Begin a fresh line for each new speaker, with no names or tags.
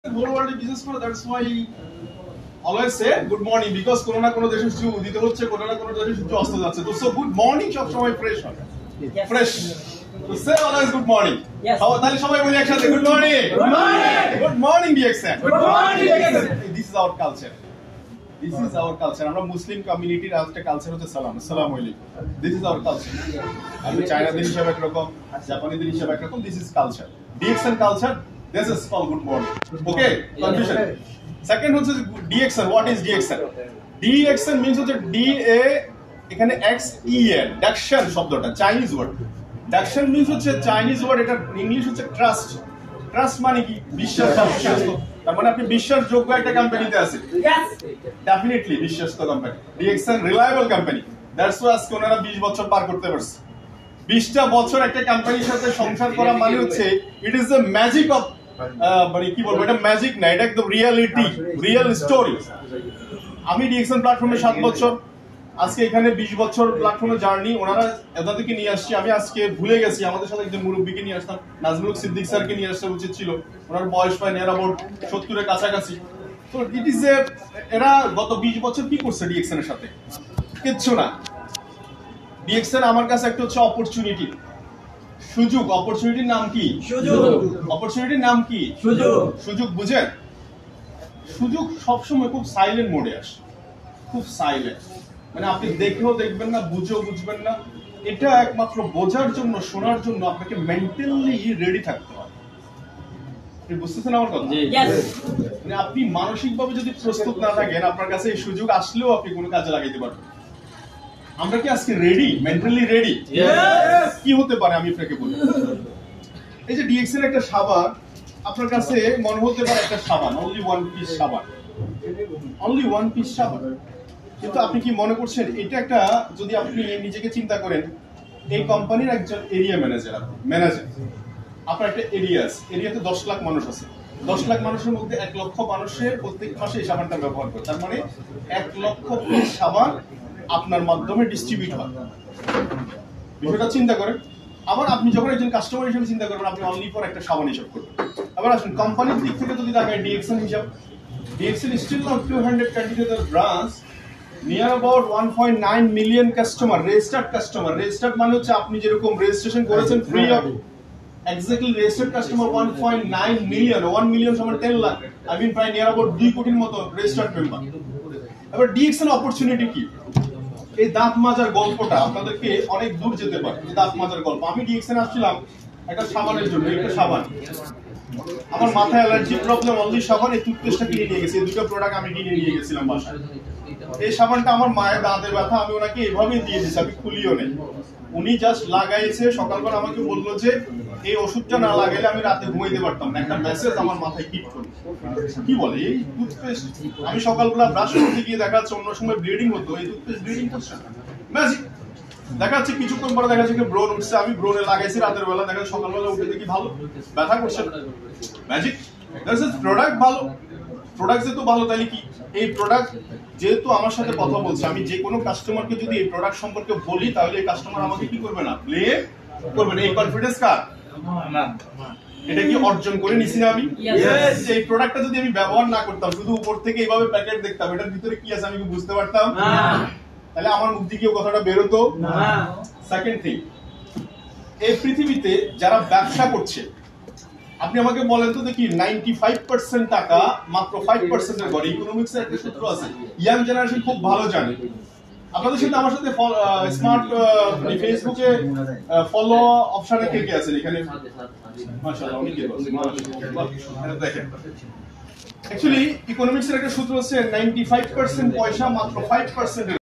whole world business করে, that's why always say good morning, because কোনো না কোনো দেশে সূর্য উদিত হচ্ছে, কোনো না কোনো দেশে সূর্য অস্ত যাচ্ছে। তো so good morning সব সময় ফ্রেশ হবে, ফ্রেশ। তো say always good morning. তাহলে সবাই বলি একসাথে good morning, good morning, good morning DXN, good morning DXN. This is our culture, this is our culture. আমরা মুসলিম কমিউনিটির একটা কালচার হচ্ছে সালাম, আসসালামু আলাইকুম। This is our culture. আমি চাইনাদের হিসাবে একরকম, জাপানিদের হিসাবে একরকম, this is culture. DXN culture, this is called good morning. Okay, confusion. Second হচ্ছে DXN. What is DXN? DXN means হচ্ছে DA এখানে XEN, ডাকশন শব্দটা চাইনিজ ওয়ার্ড। ডাকশন মিন্স হচ্ছে চাইনিজ ওয়ার্ড, এটা ইংলিশ হচ্ছে ট্রাস্ট। ট্রাস্ট মানে কি? বিশ্বাস। তার মানে আপনি বিশ্বাসযোগ্য একটা কোম্পানিতে আছেন। ডেফিনেটলি বিশ্বস্ত company. DXN reliable company. That's why আজকে ওনারা 20 বছর পার করতে পারছে। 20টা বছর একটা কোম্পানির সাথে সংসার করা মানে হচ্ছে it is the magic of, মানে কি বলবো, এটা ম্যাজিক না, এটা একদম রিয়ালিটি, রিয়েল স্টোরি। আমি DXN প্ল্যাটফর্মে 7 বছর, আজকে এখানে 20 বছর প্ল্যাটফর্মে জার্নি। ওনারা এদাদিকে নিয়ে আসছি, আমি আজকে ভুলে গেছি আমাদের সাথে একজন মুরব্বীকে নিয়ে আসতাম, নাজমুল সিদ্দিক স্যারকে নিয়ে আসতে উচিত ছিল। ওনার বয়স প্রায় নিয়ার অ্যাবাউট 70-এর কাছাকাছি। তো ইট ইজ এ, এরা গত 20 বছর কি করছে DXN এর সাথে? কিচ্ছু না। DXN আমার কাছে একটা হচ্ছে অপরচুনিটি, সুযোগ। অপরচুনিটির নাম কি? সুযোগ। অপরচুনিটির নাম কি? সুযোগ। সুযোগ বুঝেন? সুযোগ সবসময় খুব সাইলেন্ট মোডে আসে, খুব সাইলেন্ট, মানে আপনি দেখেও দেখবেন না, বুঝেও বুঝবেন না। এটা একমাত্র বোঝার জন্য, শোনার জন্য আপনাকে মেন্টালি রেডি থাকতে হয়। আপনি বুঝতেছেন আমার কথা? মানে আপনি মানসিকভাবে যদি প্রস্তুত না থাকেন, আপনার কাছে এই সুযোগ আসলেও আপনি কোনো কাজে লাগাইতে পারবেন। আমরা কি আজকে রেডি? Mentally ready? কি হতে পারে আমি আপনাকে বলি। এই যে DXN একটা সাবান, আপনার কাছে মনে হতে পারে একটা সাবান, অনলি ওয়ান পিস সাবান, অনলি ওয়ান পিস সাবান। কিন্তু আপনি কি মনে করছেন এটা একটা, যদি আপনি নিজেকে চিন্তা করেন, এই কোম্পানির একজন এরিয়া ম্যানেজার, ম্যানেজার, আপনার একটা এরিয়া আছে, এরিয়াতে 10 লাখ মানুষ আছে। 10 লাখ মানুষের মধ্যে 1 লক্ষ মানুষের প্রত্যেক মাসে এই সাবানটা ব্যবহার করে। তার মানে 1 লক্ষ পিস সাবান আপনার মাধ্যমে ডিস্ট্রিবিউট হয়। বিষয়টা চিন্তা করেন। আবার আপনি যখন একজন কাস্টমার হিসেবে চিন্তা করবেন, আপনি অনলি ফর একটা সাবান হিসাব করবেন। আবার আসুন কোম্পানির দিক থেকে যদি তাকায়, DXN হিসাব, DXN still not 200 countries branch, near about 1.9 million customer, registered customer. Registered মানে হচ্ছে আপনি যেরকম রেজিস্ট্রেশন করেছেন free of, exactly registered customer 1.9 million, 1 million সমান 10 লাখ, আই মিন প্রায় নিয়ার অ্যাবাউট 2 কোটির মতো রেজিস্টার্ড মেম্বার। এবার DXN অপরচুনিটি কি? এই দাঁত মাজার গল্পটা আপনাদেরকে অনেক দূর যেতে পারে। দাঁত মাজার গল্প, আমি DXN আসছিলাম একটা সাবানের জন্য, একটা সাবান, আমার মাথায় অ্যালার্জি প্রবলেম, অনলি সাবান, এই টুথপেস্টটা কিনে নিয়ে গেছি। এই দুটো প্রোডাক্ট আমি কিনে নিয়ে গেছিলাম বাসায়। এই সাবানটা আমার মায়ের দাঁতের ব্যথা, আমি ওনাকে এভাবেই দিয়ে দিয়েছি, আমি খুলিও নেই। উনি জাস্ট লাগাইছে, সকালবেলা আমাকে বললো যে এই ওষুধটা না লাগাইলে আমি রাতে ঘুমাইতে পারতাম না। একটা মেসেজ আমার মাথায় হিট করলো, কি বলে এই টুথপেস্ট, আমি সকালবেলা ব্রাশ করতে গিয়ে দেখা যাচ্ছে অন্য সময় ব্লিডিং হতো, এই টুথপেস্ট ব্লিডিং করছে না, ম্যাজিক। দেখা যাচ্ছে কিছুক্ষণ পরে দেখা যাচ্ছে ব্রণ উঠছে, আমি ব্রণে লাগাইছি রাতের বেলা, দেখা যাচ্ছে সকালবেলা উঠে দেখি ভালো, ব্যথা করছে, ম্যাজিক। প্রোডাক্ট ভালো, প্রোডাক্ট যেহেতু ভালো, তাহলে কি এই প্রোডাক্ট যেহেতু আমার সাথে কথা বলছে, আমি যে কোনো কাস্টমারকে যদি এই প্রোডাক্ট সম্পর্কে বলি, তাহলে এই কাস্টমার আমাকে কি করবে না, ব্লেম করবে না। এই কনফিডেন্স কার? এটা কি অর্জন করে নিছি না আমি? এই প্রোডাক্টটা যদি আমি ব্যবহার না করতাম, শুধু উপর থেকে এইভাবে প্যাকেট দেখতাম, এটার ভিতরে কি আছে আমি কি বুঝতে পারতাম? তাহলে আমার মুখ দিয়ে কথাটা বেরোতো না। সেকেন্ড থিং, এই পৃথিবীতে যারা ব্যবসা করছে, আপনি আমাকে বলেন তো দেখি, 95% টাকা মাত্র 5% এর ঘরে। ইকোনমিক্স এর একটা সূত্র আছে, ইয়াং জেনারেশন খুব ভালো জানে। আপনাদের সাথে আমার সাথে স্মার্ট ফেসবুকে ফলো অপশনে কে কে আছেন এখানে? মাশাআল্লাহ, অনেকে আছেন, মাশাআল্লাহ। দেখেন, অ্যাকচুয়ালি ইকোনমিক্স এর একটা সূত্র আছে, 95% পয়সা মাত্র 5%